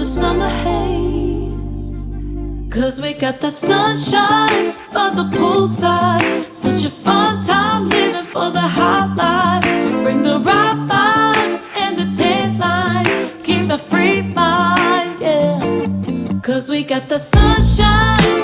the summer haze. 'Cause we got the sunshine by the poolside. Such a fun time living for the high life. Bring the right vibes and the tan lines. Keep the free mind, yeah. 'Cause we got the sunshine